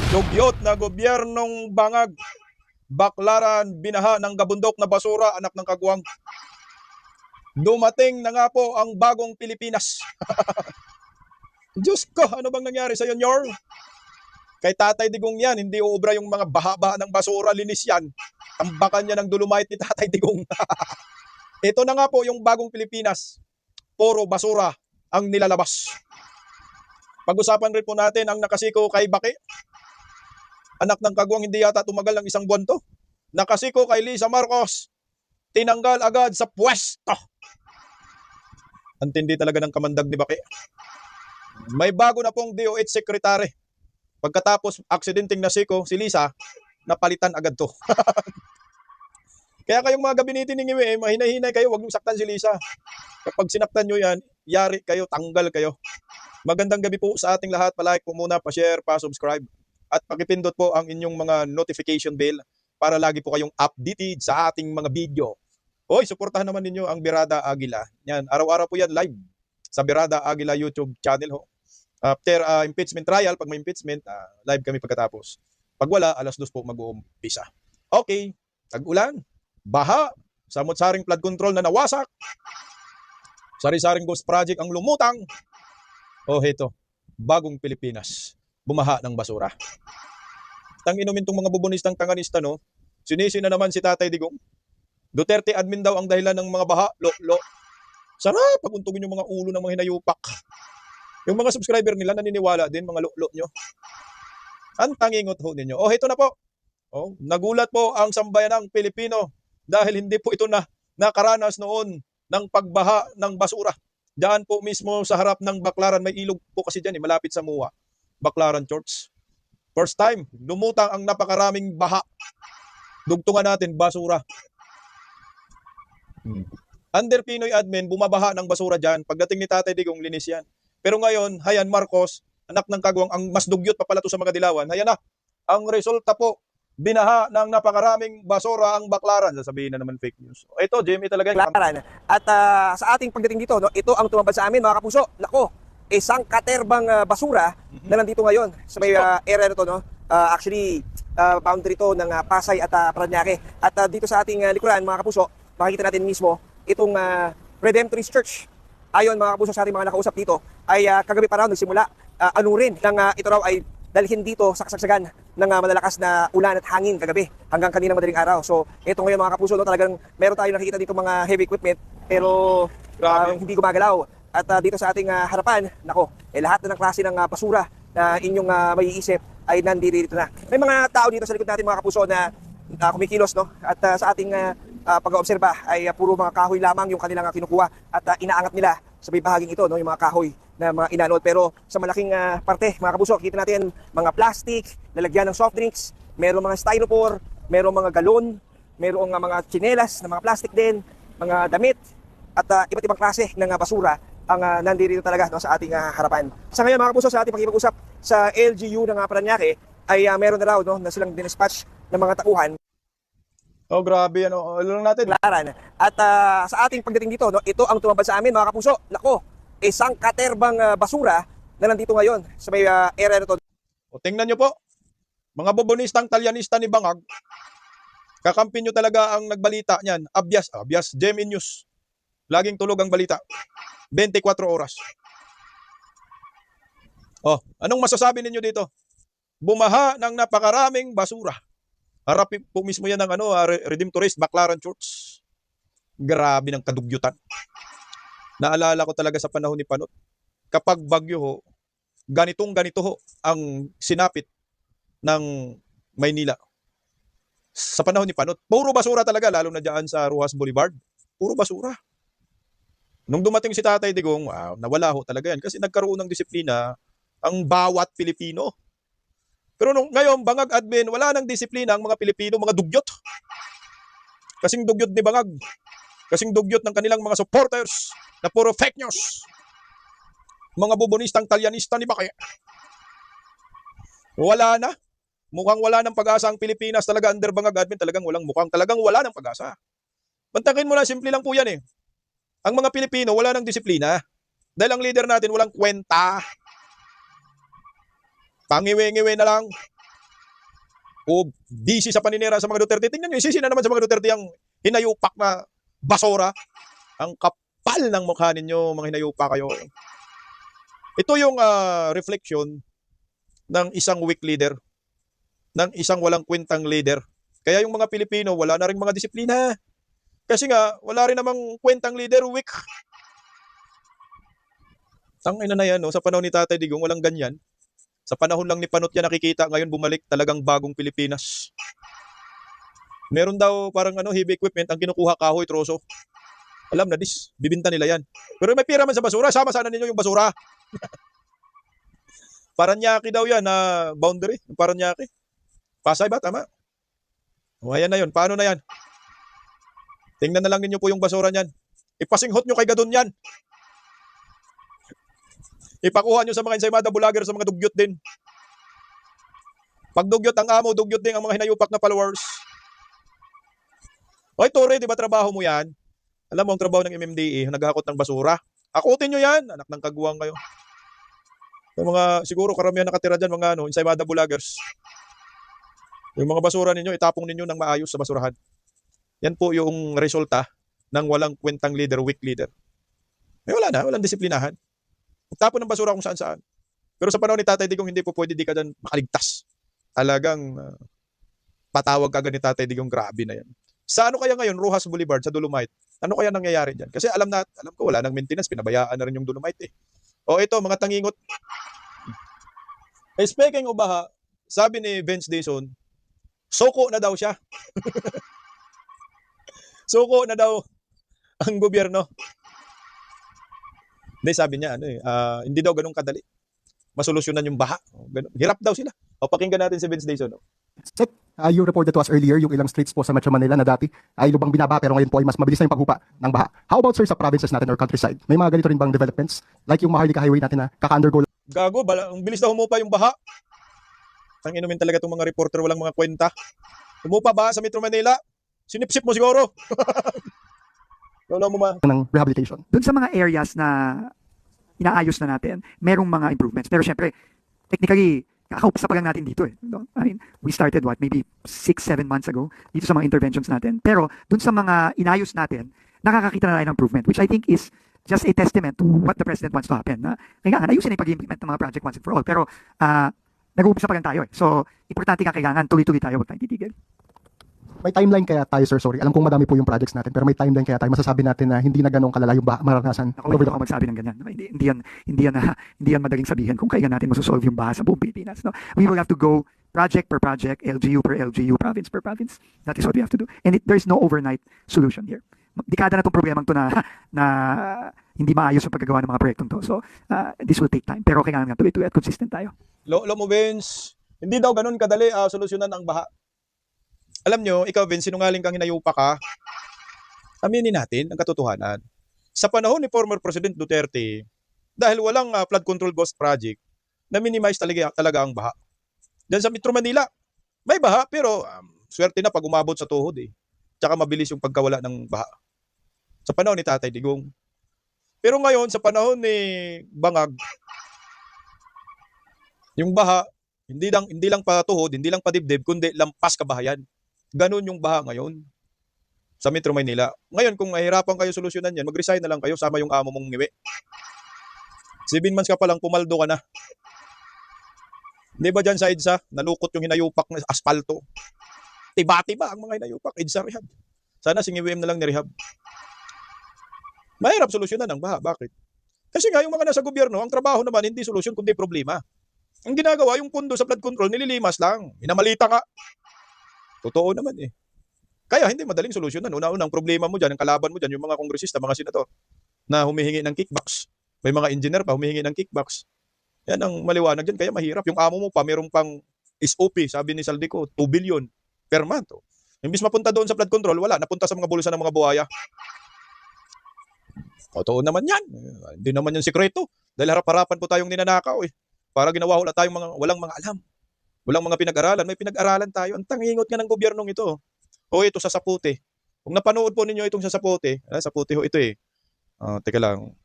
Dugyot na gobyernong Bangag, Baklaran, binaha ng gabundok na basura, anak ng kagwang. Dumating na nga po ang bagong Pilipinas. Diyos ko, ano bang nangyari sa iyo, Nyor? Kay Tatay Digong yan, hindi uubra yung mga baha-baha ng basura, linis yan. Tambakan niya ng dolomite ni Tatay Digong. Ito na nga po yung bagong Pilipinas. Puro basura ang nilalabas. Pag-usapan rin po natin ang nakasiko kay Baki. Anak ng kagwang, hindi yata tumagal ng isang buwan to. Nakasiko kay Lisa Marcos. Tinanggal agad sa pwesto. Antindi talaga ng kamandag ni Baki. May bago na pong DOH Secretary. Pagkatapos aksidenteng nasiko si Lisa, napalitan agad to. Kaya kayong mga gabinete ni Ngiwe, mahina-hinay kayo, huwag niyong saktan si Lisa. Kapag sinaktan nyo yan, yari kayo, tanggal kayo. Magandang gabi po sa ating lahat. Palike po muna, pa-share, pa-subscribe. At pakipindot po ang inyong mga notification bell para lagi po kayong updated sa ating mga video. Hoy, suportahan naman ninyo ang Birada Aguila. Yan, araw-araw po yan live sa Birada Aguila YouTube channel ho. After impeachment trial, pag may impeachment, live kami pagkatapos. Pag wala, 2:00 po mag-uumpisa. Okay, tag-ulan, baha, samot-saring flood control na nawasak, sari-saring ghost project ang lumutang. Oh, heto, bagong Pilipinas, bumaha ng basura. Tanginumin tong mga bubonistang tanganista, no? Sinisi na naman si Tatay Digong. Duterte admin daw ang dahilan ng mga baha, lo. Sarap, paguntugin yung mga ulo ng mga hinayupak. Yung mga subscriber nila naniniwala din, mga lo nyo. Ang tangingot ho ninyo. Oh, ito na po. Oh, nagulat po ang sambayanang Pilipino dahil hindi po ito na nakaranas noon ng pagbaha ng basura. Diyan po mismo sa harap ng Baklaran, may ilog po kasi diyan, malapit sa MUA. Baklaran Church. First time, lumutang ang napakaraming baha. Dugtungan natin, basura. Under Pinoy admin, bumabaha ng basura diyan. Pagdating ni Tatay Digong, linis yan. Pero ngayon, Hayan Marcos, anak ng kagwang, ang mas dugyot pa pala to sa mga dilawan. Hayan na, ang resulta po, binaha ng napakaraming basura ang Baklaran. Sasabihin na naman fake news. Ito, Jimmy talaga. Baklaran. At sa ating pagdating dito, no, ito ang tumambad sa amin, mga kapuso. Nako, isang katerbang basura na nandito ngayon sa may area na to. No? Actually, boundary to ng Pasay at Parañaque. At dito sa ating likuran, mga kapuso, makikita natin mismo itong Redemptorist Church. Ayon mga kapuso sa ating mga nakausap dito, ay kagabi pa raw nagsimula anurin ng ito raw ay dalhin dito sa kasagsagan ng malalakas na ulan at hangin kagabi hanggang kaninang madaling araw. So ito ngayon mga kapuso, no, talagang meron tayong nakikita dito mga heavy equipment pero hindi gumagalaw. At dito sa ating harapan, nako, lahat na ng klase ng basura na inyong maiisip ay nandito na. May mga tao dito sa likod natin mga kapuso na kumikilos, no? At sa ating pag-oobserba ay puro mga kahoy lamang yung kanilang kinukuha at inaangat nila sa may bahaging ito, no, yung mga kahoy na mga inanod. Pero sa malaking parte, mga kapuso, kita natin mga plastic, lalagyan ng soft drinks, mayroong mga styrofoam, mayroong mga galon, mayroong mga tsinelas na mga plastic din, mga damit, at iba't ibang klase ng basura ang nandito talaga, no, sa ating harapan. Sa ngayon mga kapuso, sa ating pag-iipag-usap sa LGU ng Parañaque ay meron na raw, no, na silang dinispatch ng mga tauhan. Oh, grabe, ano lang natin. Baklaran. At sa ating pagdating dito, no, ito ang tumambad sa amin, mga kapuso. Nako, isang katerbang basura na nandito ngayon sa may area na to. O, tingnan nyo po, mga bobonistang talyanista ni Bangag, kakampi nyo talaga ang nagbalita niyan. Abyas, Gemini News. Laging tulog ang balita. 24 oras. Oh, anong masasabi ninyo dito? Bumaha ng napakaraming basura. Harap po mismo yan ng Redemptorist Baklaran Church. Grabe ng kadugyutan. Naalala ko talaga sa panahon ni Panot. Kapag bagyo ho, ganito ho ang sinapit ng Maynila. Sa panahon ni Panot, puro basura talaga, lalo na dyan sa Rojas Boulevard. Puro basura. Nung dumating si Tatay Digong, nawala ho talaga yan kasi nagkaroon ng disiplina ang bawat Pilipino. Pero ngayon, Bangag admin, wala nang disiplina ang mga Pilipino, mga dugyot. Kasing dugyot ni Bangag. Kasing dugyot ng kanilang mga supporters na puro fake news. Mga bubonistang talyanista ni Baki. Wala na. Mukhang wala ng pag-asa ang Pilipinas talaga under Bangag admin. Talagang wala ng pag-asa. Pantakin mo na, simple lang po yan eh. Ang mga Pilipino, wala ng disiplina. Dahil ang leader natin, walang kwenta. Pangiwi-ngiwi na lang. o busy sa paninira sa mga Duterte. Tingnan nyo, isisi na naman sa mga Duterte ang hinayupak na basura. Ang kapal ng mukha ninyo, mga hinayupak kayo. Ito yung reflection ng isang weak leader, ng isang walang kwentang leader. Kaya yung mga Pilipino, wala na rin mga disiplina. Kasi nga, wala rin namang kwentang leader, weak. Tangina na yan, no? Sa panahon ni Tatay Digong, walang ganyan. Sa panahon lang ni Panot yan nakikita, ngayon bumalik talagang bagong Pilipinas. Meron daw parang heavy equipment, ang kinukuha kahoy, troso. Alam na dis, bibinta nila yan. Pero may pira man sa basura, sama sana ninyo yung basura. Paranaque daw yan na boundary, Paranaque. Pasay ba? Tama? O ayan na yun, paano na yan? Tingnan na lang ninyo po yung basura niyan. Ipasinghot nyo kay Gadon yan. Ipakuha nyo sa mga ensaymada vlogger, sa mga dugyot din. Pag dugyot ang amo, dugyot din ang mga hinayupak na followers. Oy, Tore, di ba trabaho mo yan? Alam mo ang trabaho ng MMDA, naghahakot ng basura. Akutin nyo yan, anak ng kaguwang kayo. Yung mga, siguro karamihan nakatira dyan, mga ensaymada vloggers. Yung mga basura ninyo, itapong ninyo ng maayos sa basurahan. Yan po yung resulta ng walang kwentang leader, weak leader. Eh wala na, walang disiplinahan. Tapon ng basura kung saan-saan. Pero sa panahon ni Tatay Digong, hindi po pwede di ka dyan makaligtas. Talagang patawag agad ni Tatay Digong, grabe na yan. Sa ano kaya ngayon, Rojas Boulevard, sa Dolomite, ano kaya nangyayari dyan? Kasi alam ko, wala nang maintenance, pinabayaan na rin yung Dolomite eh. O ito, mga tangingot. Speaking of baha, sabi ni Vince Dizon, suko na daw siya. Suko na daw ang gobyerno. Hindi, sabi niya, hindi daw ganun kadali masolusyonan yung baha. Ganun. Hirap daw sila. O, pakinggan natin si Vince Dizon. Sec, you reported to us earlier yung ilang streets po sa Metro Manila na dati ay lubang binaba pero ngayon po ay mas mabilis na yung paghupa ng baha. How about sir sa provinces natin or countryside? May mga ganito rin bang developments? Like yung Maharlika Highway natin na kaka-undergo. Gago, ang bilis na humupa yung baha. Ang inumin talaga itong mga reporter, walang mga kwenta. Humupa ba sa Metro Manila? Sinipsip mo siguro. Wala mo ma. Ng rehabilitation. Doon sa mga areas na inaayos na natin, merong mga improvements. Pero syempre, technically, kakaumpisa pa lang natin dito eh. No? I mean, we started maybe 6-7 months ago dito sa mga interventions natin. Pero doon sa mga inayos natin, nakakakita na tayo ng improvement, which I think is just a testament to what the President wants to happen. Kailangan ayusin na yung pag-implement ng mga project once and for all. Pero nag-uumpisa pa lang tayo eh. So, importante ka kailangan, tuloy-tuloy tayo, huwag tayong titigil. May timeline kaya tayo sir, sorry. Alam kong madami po yung projects natin pero may timeline kaya tayo masasabi natin na hindi na ganong kalala yung maranasan. Ako hindi ako magsabi ng ganyan. No? Hindi yan madaling sabihin kung kailan natin masosolve yung baha sa buong Pilipinas. No? We will have to go project per project, LGU per LGU, province per province. That is what we have to do. And there's no overnight solution here. Dekada na itong problemang to na hindi maayos yung paggawa ng mga proyektong to. So, this will take time. Pero kailangan nga tuloy-tuloy at consistent tayo. Lomo Vince, hindi daw ganun kadali solusyonan ang baha. Alam nyo, ikaw Vince, sinungaling kang hinayupa ka. Aminin natin ang katotohanan. Sa panahon ni former President Duterte, dahil walang flood control ghost project, na-minimize talaga ang baha. Diyan sa Metro Manila, may baha pero swerte na pag umabot sa tuhod eh. Tsaka mabilis yung pagkawala ng baha. Sa panahon ni Tatay Digong. Pero ngayon, sa panahon ni Bangag, yung baha, hindi lang pa tuhod, hindi lang pa dibdib, kundi lampas kabahayan. Ganun yung baha ngayon sa Metro Manila. Ngayon, kung mahirapan kayo solusyonan yan, mag-resign na lang kayo, sama yung amo mong ngiwi. 7 months ka pa lang, pumaldo ka na. Di ba dyan sa EDSA, nalukot yung hinayupak ng asfalto? Tiba-tiba ang mga hinayupak, EDSA rehab. Sana singiwim na lang ni rehab. Mahirap solusyonan ang baha. Bakit? Kasi nga yung mga nasa gobyerno, ang trabaho naman hindi solusyon kundi problema. Ang ginagawa, yung pundo sa flood control, nililimas lang. Minamalita ka. Totoo naman eh. Kaya hindi madaling solusyonan. Una-unang problema mo dyan, ang kalaban mo dyan, yung mga kongresista, mga senator, na humihingi ng kickbacks. May mga engineer pa humihingi ng kickbacks. Yan ang maliwanag dyan. Kaya mahirap. Yung amo mo pa, mayroong pang SOP, sabi ni Saldico, 2 billion per month. Imbis mapunta doon sa flood control, wala. Napunta sa mga bulsa ng mga buhaya. Totoo naman yan. Hindi naman yan sikreto. Dahil harap-harapan po tayong ninanakaw eh. Para ginawa wala tayong walang mga alam. Walang mga pinag-aralan. May pinag-aralan tayo. Ang tangingot nga ng gobyernong ito. O ito sa Sapote. Kung napanood po ninyo itong sa Sapote, Sapote ho ito eh. Teka lang.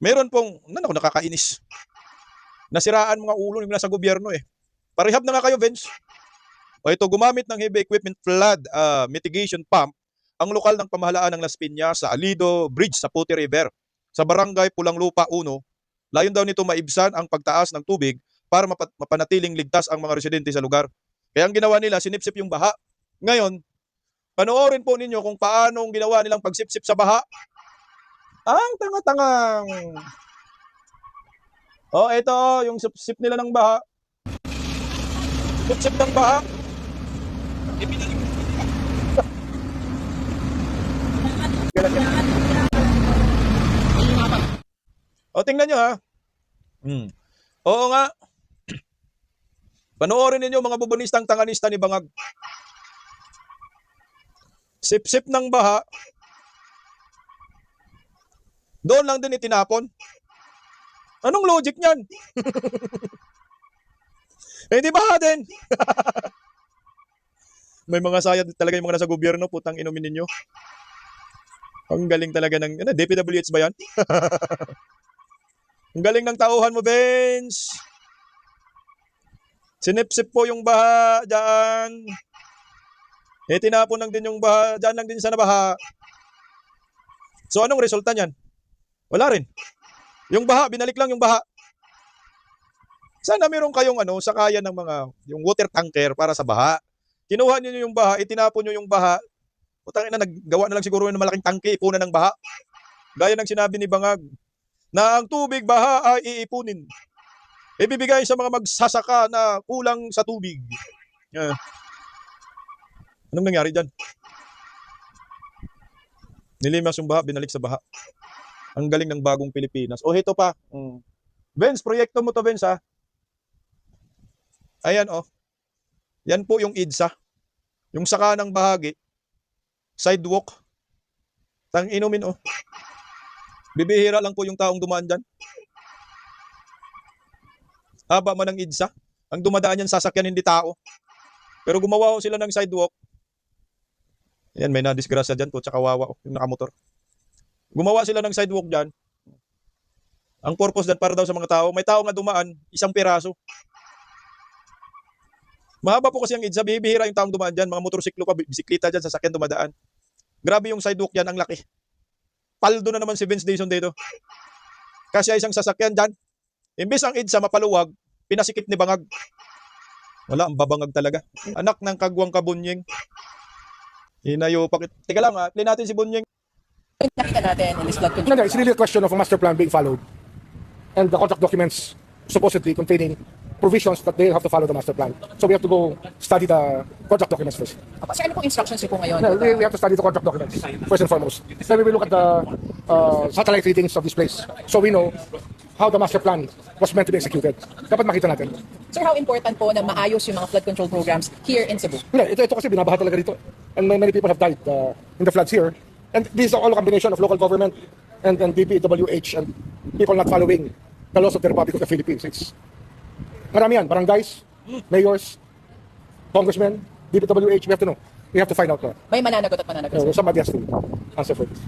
Meron pong, ako nakakainis. Nasiraan mga ulo ng nasa gobyerno eh. Parehab na nga kayo, Vince. O ito, gumamit ng heavy equipment flood mitigation pump ang lokal ng pamahalaan ng Las Piñas sa Alido Bridge sa Puti River sa barangay Pulang Lupa 1. Layon daw nito maibsan ang pagtaas ng tubig para mapanatiling ligtas ang mga residente sa lugar. Kaya ang ginawa nila, sinipsip yung baha. Ngayon, panoorin po ninyo kung paano ang ginawa nilang pagsipsip sa baha. Ang tanga-tangang. Ito yung sipsip nila ng baha. Sipsip ng baha. Tingnan nyo ha. Oo nga. Panoorin ninyo mga bubunistang tanganista ni Bangag. Sip-sip ng baha. Doon lang din itinapon. Anong logic niyan? Hindi baha din. May mga sayad talaga yung mga nasa gobyerno, putang inumin ninyo. Ang galing talaga ng, DPWH ba yan? Ang galing ng tauhan mo, Vince. Sinipsip po yung baha dyan. Tinapon lang din yung baha, dyan lang din sa nabaha. So anong resulta niyan? Wala rin. Yung baha, binalik lang yung baha. Sana meron kayong sakayan ng yung water tanker para sa baha. Kinuha niyo yung baha, itinapon niyo yung baha. Putang ina, naggawa na lang siguro ng malaking tangke, ipunan ng baha. Gaya ng sinabi ni Bangag, na ang tubig baha ay iipunin. Ibibigay sa mga magsasaka na kulang sa tubig. Anong nangyari dyan? Nilimas yung baha, binalik sa baha. Ang galing ng bagong Pilipinas. Ito pa. Vince, proyekto mo to, Vince, ha? Ayan, Yan po yung EDSA. Yung saka ng bahagi. Sidewalk. Tang inumin, Bibihira lang po yung taong dumaan dyan. Haba man ng EDSA. Ang dumadaan yan, sasakyan, hindi tao. Pero gumawa sila ng sidewalk. Yan, may nadisgrasya dyan po, tsaka wawa, yung nakamotor. Gumawa sila ng sidewalk dyan. Ang purpose dyan para daw sa mga tao, may tao nga dumaan, isang piraso. Mahaba po kasi ang EDSA, bihira yung taong dumaan dyan, mga motorsiklo pa, bisikleta dyan, sasakyan dumadaan. Grabe yung sidewalk dyan, ang laki. Paldo na naman si Vince Dayson dito. Kasi isang sasakyan dyan. Imbis ang EDSA mapaluwag, pinasikip ni Bangag. Wala, ang babangag talaga. Anak ng kagwang kabunyeng. Hinayo pakit. Teka lang, play natin si Bunyeng. Nakita natin in this flood control. No, it's really a question of a master plan being followed. And the contract documents supposedly containing provisions that they have to follow the master plan. So we have to go study the contract documents first. Sir, ano pong instructions niyo po ngayon? No, we have to study the contract documents first and foremost. Then we will look at the satellite readings of this place. So we know how the master plan was meant to be executed. Dapat makita natin. Sir, how important po na maayos yung mga flood control programs here in Cebu? Hindi, ito kasi binabaha talaga dito. And many people have died in the floods here. And this is all a combination of local government and DPWH and people not following the laws of the Republic of the Philippines. It's marami yan. Barangays, mayors, congressmen, DPWH, we have to know. We have to find out. May mananagot at mananagot, sir. Somebody has to answer for this.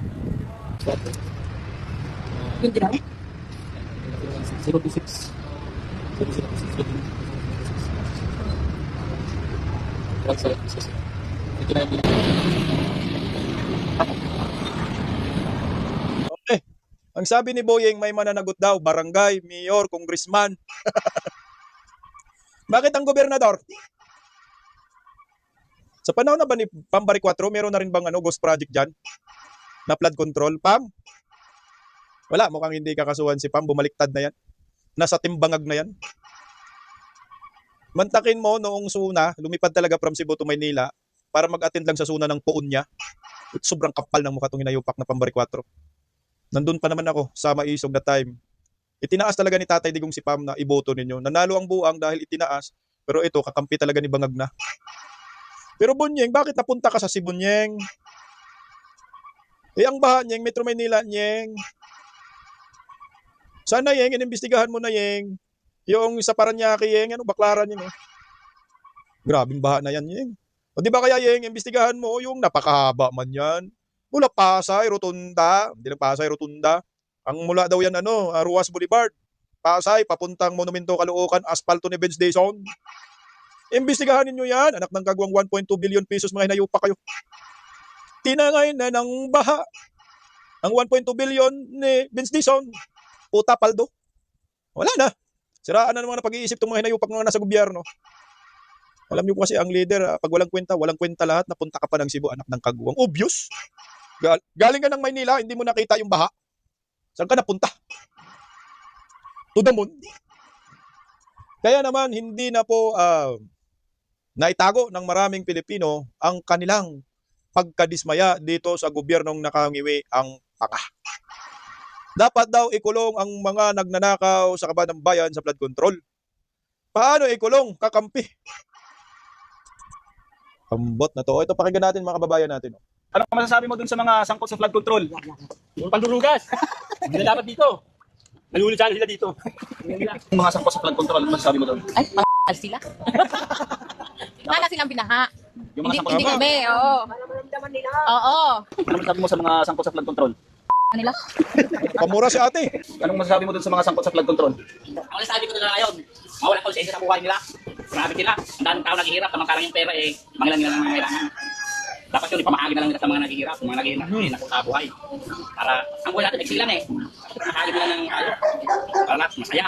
Yung dinaw? 026. Okay. Ang sabi ni Boyeng, may mananagot daw, barangay, mayor, congressman. Bakit ang gobernador? Sa panahon na ba ni Pambari 4, meron na rin bang ghost project dyan? Na flood control? Pam? Wala, mukhang hindi kakasuhan si Pam. Bumaliktad na yan. Nasa timbangag na yan. Mantakin mo noong Suna, lumipad talaga from Cebu to Maynila para mag-attend lang sa Suna ng puon niya. Sobrang kapal ng mukha itong hinayupak na Pambari 4. Nandun pa naman ako sa Maisog na time. Itinaas talaga ni Tatay Digong si Pam na iboto ninyo. Nanalo ang buang dahil itinaas. Pero ito, kakampi talaga ni Bangag na. Pero Bunyeng, bakit napunta ka sa Sibunyeng? Ang baha Nyeng, Metro Manila Nyeng. Sana Yeng, inimbestigahan mo na Yeng. Yung sa Paranaque Yeng, baklaran Yeng. Grabing baha na yan Yeng. O di ba kaya Yeng, imbestigahan mo yung napakahaba man yan. Mula Pasay, Rotunda. Hindi lang Pasay, Rotunda. Ang mula daw yan Ruas Boulevard. Pasay, papuntang Monumento Caloocan, aspalto ni Vince Dayson. Imbestigahan ninyo yan. Anak ng kagwang 1.2 billion pesos mga hinayupa kayo. Tinangay na ng baha. Ang 1.2 billion ni Vince Dizon. Puta paldo. Wala na. Siraan na naman ang pag-iisip ng mga hinayupak mga nasa gobyerno. Alam niyo po kasi ang leader, pag walang kwenta lahat, napunta ka pa ng Cebu, anak ng kagwang. Obvious. Galing ka ng Maynila, hindi mo nakita yung baha. Saan ka napunta? To the moon. Kaya naman, hindi na po naitago ng maraming Pilipino ang kanilang pagkadismaya dito sa gobyernong nakangiwi ang panga. Dapat daw ikulong ang mga nagnanakaw sa kaban ng bayan sa flood control. Paano ikulong? Kakampi. Pambot na to. Ito, pakinggan natin mga kababayan natin. Ano masasabi mo dun sa mga sangkot sa flood control? Yung pandurugas. Hindi na dapat dito. Nalulit sila dito. Yung mga sangkot sa flood control, ano masasabi mo dun? Ay, sila. Wala silang binaha. Yung mga Hindi sangkot kami, oo. Oo. Ano masasabi mo sa mga sangkot sa flood control? Kanila. Pamura si ate. Anong masasabi mo dun sa mga sangkot sa flood control? Ang nasabi ko na ngayon, mawalang konsensya sa buhay nila. Grabe sila. Ang daming tao naghihirap, samantalang yung pera mangilan nila ng kailangan. Dapat yun, ipamahagi na lang nila sa mga naghihirap, mga naghihirap sa buhay. Para, ang buhay natin, exil lang Mahagi nila ng para lahat, masaya.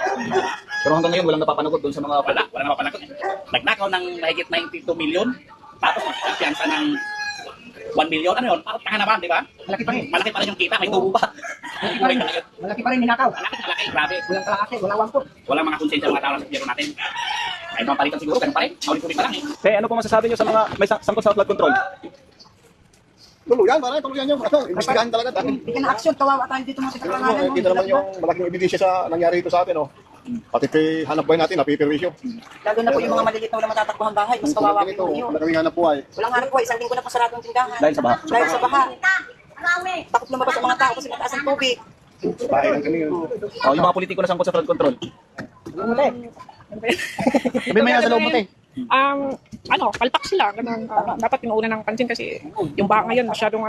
Pero hanggang ngayon, walang napapanagot dun sa mga... Wala mapapanagot. Nagnakaw ng mahigit 92 million, tapos magpiyansa ng 1 million, ano yun? Parang tanga naman, di ba? Malaki pa rin yung kita, may tubo pa. Malaki pa rin ninakaw. Malaki, grabe. Walang kalaki, walang wangkot. Walang mga konsensya mga tao sa gobyerno natin. Kahit mga palitan siguro, ganun pa rin. Maulit-ulit pa lang Kaya ano po masasabi nyo sa mga may sangkot sa flood control? Tuluyan, parang tuluyan yung investigahan talaga. Bigyan na aksyon, kawawa tayo dito mga pinakalanganan. Kita naman yung malaking ebidensya sa nangyari ito sa atin. Pati kay hanap buhay natin, napiperwisyo. Lalo na po yung mga maliliit na matatakbuhan bahay, mas kawawa po Ito, yun. malaking hanap buhay. Walang hanap po, isang linggo na pasaradong tindahan. Dahil sa baha? Dahil sa baha. Takot lumabas ang mga tao kasi mataas ang tubig. Bahay lang kami yun. Yung mga politiko na sangkot sa flood control? Sabi may nasa loob mo, te. Palpak sila. Ganun, dapat pinuuna ng pansin kasi yung baka ngayon masyadong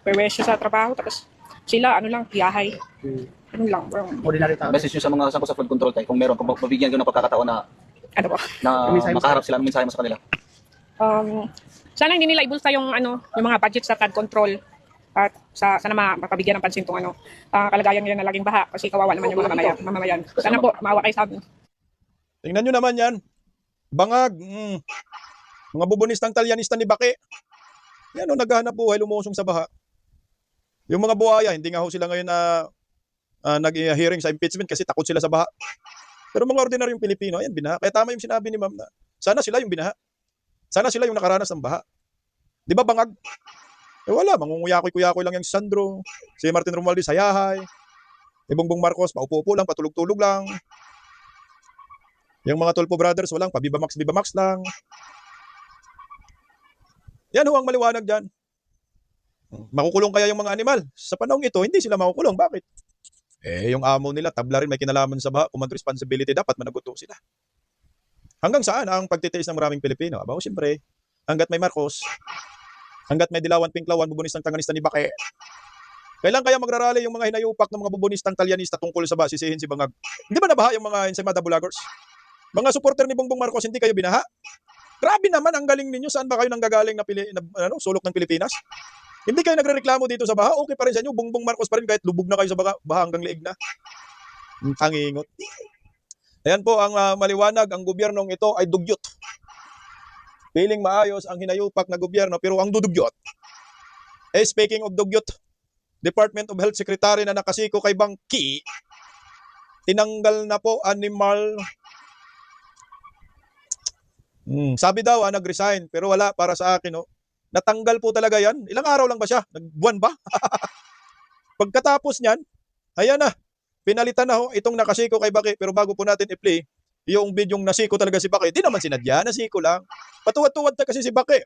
perwesyo sa trabaho. Tapos sila, hiyahay. Ano lang. Message nyo sa mga sangkot sa flood control tayo, kung meron, kung mabigyan ko ng pagkakataon na makaharap sila, mensahe mo sa kanila. Sana hindi nila ibulsa yung mga budget sa flood control. At sana mapabigyan ng pansin itong kalagayan nila na laging baha kasi kawawa naman yung mga mamamayan. Sana po, maawa kayo sa amin. Tingnan nyo naman yan. Bangag. Mga bubonistang talyanista ni Bake. Yan naghahanap buhay, lumusong sa baha. Yung mga buhaya, hindi nga ho sila ngayon nag-hearing sa impeachment kasi takot sila sa baha. Pero mga ordinaryong Pilipino, ayan, binaha. Kaya tama yung sinabi ni ma'am na sana sila yung binaha. Sana sila yung nakaranas ng baha. Di ba bangag? Wala, mangunguyakoy-kuyakoy lang yung si Sandro, si Martin Romualdez, hayahay. Si Bongbong Marcos, paupo-upo lang, patulog-tulog lang. Yung mga Tulfo brothers, walang pabibamax lang. Yan ho ang maliwanag dyan. Makukulong kaya yung mga animal? Sa panahong ito, hindi sila makukulong. Bakit? Yung amo nila, tabla rin may kinalaman sa baha, command responsibility, dapat managuto sila. Hanggang saan ang pagtitiis ng maraming Pilipino? Aba, siyempre, hanggat may Marcos, hanggat may Dilawan Pinklawan, bubonistang tanganista ni Bake, kailan kaya magrarally yung mga hinayupak ng mga bubonistang talyanista tungkol sa sisihin si Bangag? Hindi ba nabaha yung mga Ensaymada Bulagers? Mga supporter ni Bongbong Marcos, hindi kayo binaha? Grabe naman, ang galing ninyo. Saan ba kayo nanggagaling na sulok ng Pilipinas? Hindi kayo nagrereklamo dito sa baha? Okay pa rin sa inyo. Bongbong Marcos pa rin kahit lubog na kayo sa baha hanggang liig na. Tangingot. Ayan po ang maliwanag. Ang gobyernong ito ay dugyot. Piling maayos ang hinayupak na gobyerno pero ang dudugyot. Speaking of dugyot, Department of Health Secretary na nakasiko kay Bangki, tinanggal na po animal. Sabi daw, nag-resign, pero wala para sa akin. Natanggal po talaga yan. Ilang araw lang ba siya? Nagbuwan ba? Pagkatapos niyan, ayan na, pinalitan na itong nakasiko kay Baki. Pero bago po natin i-play, yung bidyong nasiko talaga si Baki, di naman sinadya, nasiko lang. Patuwad-tuwad na kasi si Baki.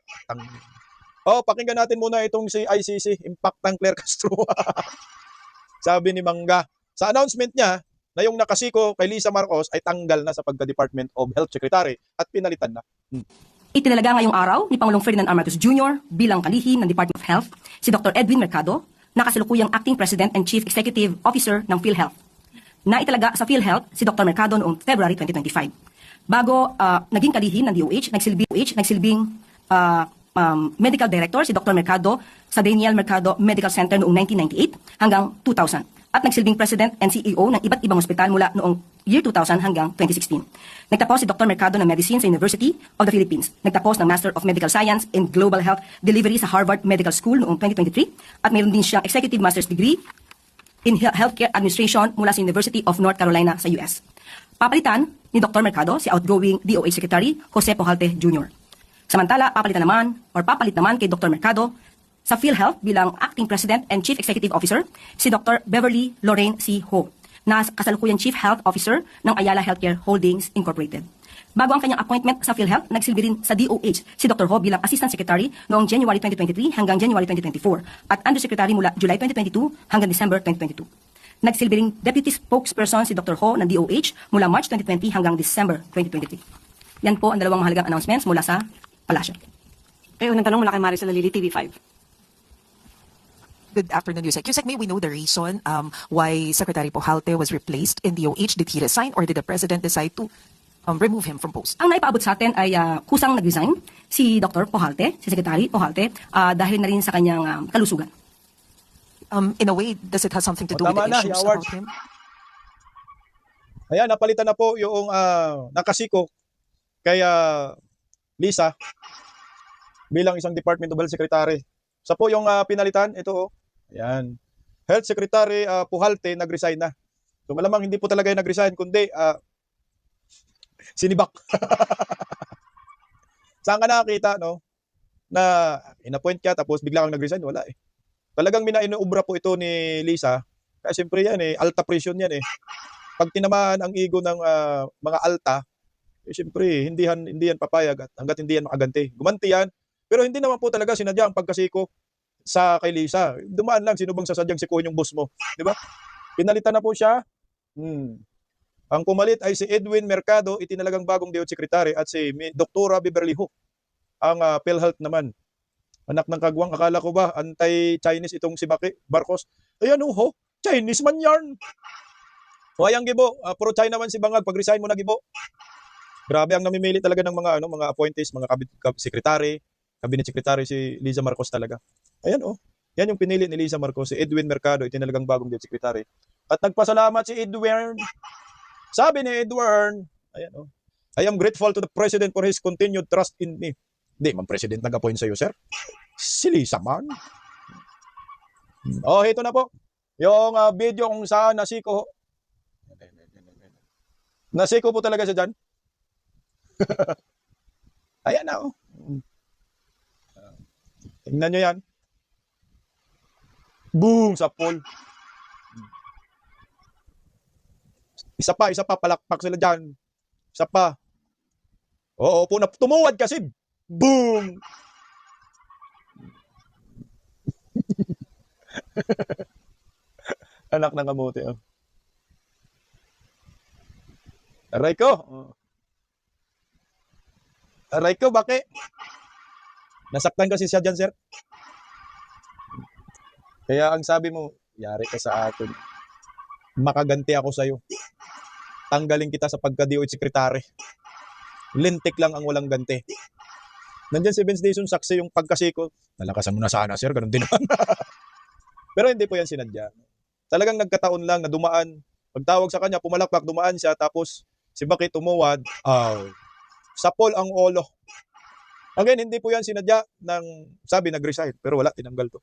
Pakinggan natin muna itong si ICC, Impact ng Claire Castro. Sabi ni Mangga, sa announcement niya, na yung nakasiko kay Lisa Marcos ay tanggal na sa pagka-Department of Health Secretary at pinalitan na. Itinalaga ngayong araw ni Pangulong Ferdinand R. Marcos Jr. bilang kalihim ng Department of Health si Dr. Edwin Mercado na kasalukuyang Acting President and Chief Executive Officer ng PhilHealth. Naitalaga sa PhilHealth si Dr. Mercado noong February 2025. Bago naging kalihim ng DOH, nagsilbing medical director si Dr. Mercado sa Daniel Mercado Medical Center noong 1998 hanggang 2000 at nagsilbing president and CEO ng iba't ibang ospital mula noong year 2000 hanggang 2016. Nagtapos si Dr. Mercado ng Medicine sa University of the Philippines. Nagtapos ng Master of Medical Science in Global Health Delivery sa Harvard Medical School noong 2023 at mayroon din siyang Executive Master's Degree in Healthcare Administration mula sa University of North Carolina sa US. Papalitan ni Dr. Mercado si outgoing DOH Secretary Jose Pujalte Jr. Samantala, papalit naman kay Dr. Mercado sa PhilHealth bilang Acting President and Chief Executive Officer si Dr. Beverly Lorraine C. Ho, na kasalukuyang Chief Health Officer ng Ayala Healthcare Holdings Incorporated. Bago ang kanyang appointment sa PhilHealth, nagsilbi rin sa DOH si Dr. Ho bilang Assistant Secretary noong January 2023 hanggang January 2024 at Undersecretary mula July 2022 hanggang December 2022. Nagsilbi ring Deputy Spokesperson si Dr. Ho ng DOH mula March 2020 hanggang December 2023. Yan po ang dalawang mahalagang announcements mula sa palasyo. Okay, unang tanong mula kay Maricel Alili, TV5. Good afternoon, Yusek. Yusek, may we know the reason why Secretary Pujalte was replaced in DOH? Did he resign or did the President decide to remove him from post? Ang naipaabot sa atin ay kusang nag-resign si Dr. Pujalte, si Secretary Pujalte, dahil na rin sa kanyang kalusugan. In a way, does it have something to do with Tama the na, issues Howard. about him? Ayan, napalitan na po yung nakasiko kay Lisa bilang isang Department of Health Secretary. Sa po yung pinalitan, ito oh. Ayan. Health Secretary Pujalte nag-resign na. So malamang hindi po talaga yung nag-resign, kundi sinibak. Saan ka nakakita, no? Na in-appoint ka tapos bigla kang nag-resign? Wala eh. Talagang minainubra po ito ni Lisa. Kasi siyempre yan eh, alta presyon yan eh. Pag tinamaan ang ego ng mga alta, eh, siyempre hindi yan papayag at hanggat hindi yan makaganti. Gumanti yan. Pero hindi naman po talaga sinadya ang pagkasiko sa kay Lisa. Dumaan lang, sino bang sasadyang sikuhin yung boss mo? Di ba? Pinalitan na po siya. Ang pumalit ay si Edwin Mercado, itinalagang bagong DOH Secretary, at si Dr. Beverly Ho, ang PhilHealth naman. Anak ng kagwang, akala ko ba anti-Chinese itong si Marcos? Ayan ho, Chinese man yarn. O ayang gibo, pro-China man si Bangag, pag-resign mo na gibo. Grabe ang namimili talaga ng mga appointees, mga cabinet secretary si Liza Marcos talaga. Ayan oh. Yan yung pinili ni Liza Marcos, si Edwin Mercado, itinalagang bagong DOH Secretary. At nagpasalamat si Edwin. Sabi ni Edwin, ayan oh. I am grateful to the President for his continued trust in me. Hindi man President nag-appoint sa iyo, sir. Si Lisa man. Oh, ito na po. Yung video kung saan nasiko. Nasiko po talaga siya dyan. Ayan na oh. Tingnan nyo yan. Boom! Sa pool. Isa pa, palakpak sila dyan. Isa pa. Oo, po na tumuwad kasi. Boom! Anak ng kamote. Oh. Aray ko. Aray ko, bakit? Nasaktan kasi siya dyan, sir. Kaya ang sabi mo, yari ka sa akin. Makaganti ako sa'yo. Tanggalin kita sa pagka-DOH Secretary. Lintik lang ang walang ganti. Nandyan si Vince Dizon, saksi yung pagkasiko. Nalakasan mo na sana, sir. Ganun din naman. Pero hindi po yan sinadya. Talagang nagkataon lang na dumaan. Pagtawag sa kanya, pumalakpak, dumaan siya. Tapos si Baki tumuwad. Sapol ang olo. Again, hindi po yan sinadya ng sabi nag-resign. Pero wala, tinanggal to.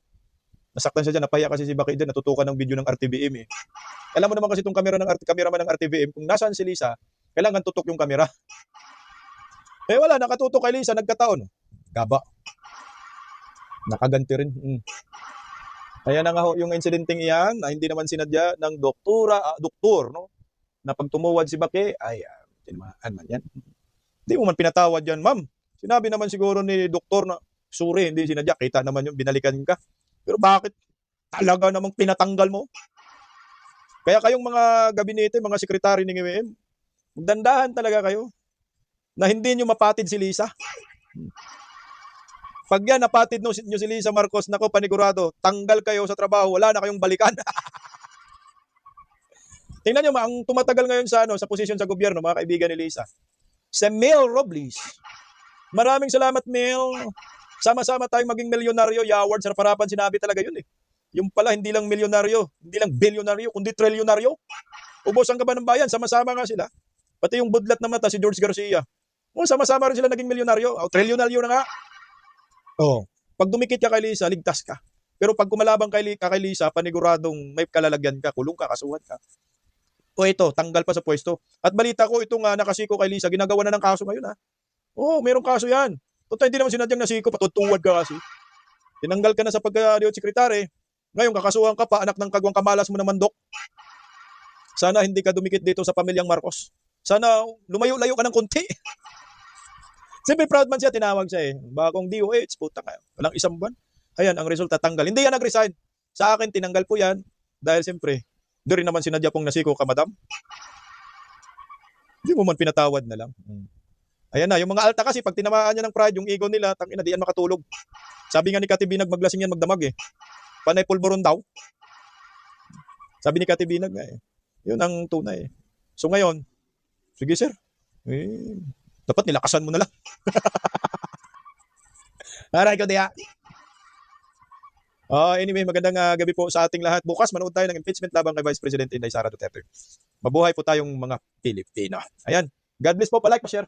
Nasaktan siya dyan, napahiya kasi si Baki dyan, natutukan ng video ng RTVM eh. Alam mo naman kasi itong cameraman ng RTVM, kung nasaan si Lisa, kailangan tutok yung camera. Eh wala, nakatutok kay Lisa, nagkataon. Gaba. Nakaganti rin. Kaya na nga ho, yung incidenting iyan, na hindi naman sinadya ng doktor, no? Na pag tumuwad si Baki, ay, tinamaan man yan. Hindi mo man pinatawad yan, ma'am. Sinabi naman siguro ni doktor na, sorry, hindi sinadya, kita naman yung binalikan ka. Pero bakit talaga namang pinatanggal mo? Kaya kayong mga gabinete, mga sekretary ng IWM, magdandahan talaga kayo na hindi nyo mapatid si Lisa. Pag yan, napatid nyo si Lisa Marcos, nako panigurado, tanggal kayo sa trabaho, wala na kayong balikan. Tingnan nyo, ang tumatagal ngayon sa posisyon sa gobyerno, mga kaibigan ni Lisa, Si Mel Robles. Maraming salamat, Mel. Sama-sama tayong maging milyonaryo. Yaward, sa harapan sinabi talaga yun eh. Yung pala, hindi lang milyonaryo, hindi lang bilyonaryo, kundi trilyonaryo. Ubos ang kaban ng bayan, sama-sama nga sila. Pati yung budlat na mata, si George Garcia. Sama-sama rin sila naging milyonaryo. Trilyonaryo na nga. Pag dumikit ka kay Lisa, ligtas ka. Pero pag kumalabang kay Lisa, paniguradong may kalalagyan ka, kulong ka, kasuhan ka. Ito, tanggal pa sa pwesto. At balita ko, itong nakasiko kay Lisa, ginagawa na ng kaso ngayon ha. Mayroong kaso yan. Total, hindi naman sinadyang nasiko, patutuwad ka kasi. Tinanggal ka na sa pagka-DOH sekretary. Ngayon, kakasuhan ka pa, anak ng kagwang kamalas mo na mandok. Sana hindi ka dumikit dito sa pamilyang Marcos. Sana lumayo-layo ka ng konti. Siyempre proud man siya, tinawag siya eh. Bagong DOH, puta kayo. Walang isang buwan. Ayan, ang resulta, tanggal. Hindi yan nag-resign. Sa akin, tinanggal po yan. Dahil siyempre, doon rin naman sinadya pong nasiko ka, madam. Hindi mo man pinatawad na lang. Ayan na, yung mga alta kasi, pag tinamaan niya ng pride, yung ego nila, tangina, di yan makatulog. Sabi nga ni Kati Binag, maglasing yan, magdamag eh. Panay pulburon daw. Sabi ni Kati Binag nga eh. Yun ang tunay eh. So ngayon, sige sir, dapat nilakasan mo na lang. Aray ko diya. Anyway, magandang gabi po sa ating lahat. Bukas manood tayo ng impeachment laban kay Vice President Inday Sara Duterte. Mabuhay po tayong mga Pilipino. Ayan. God bless po. Pa-like, pa-share.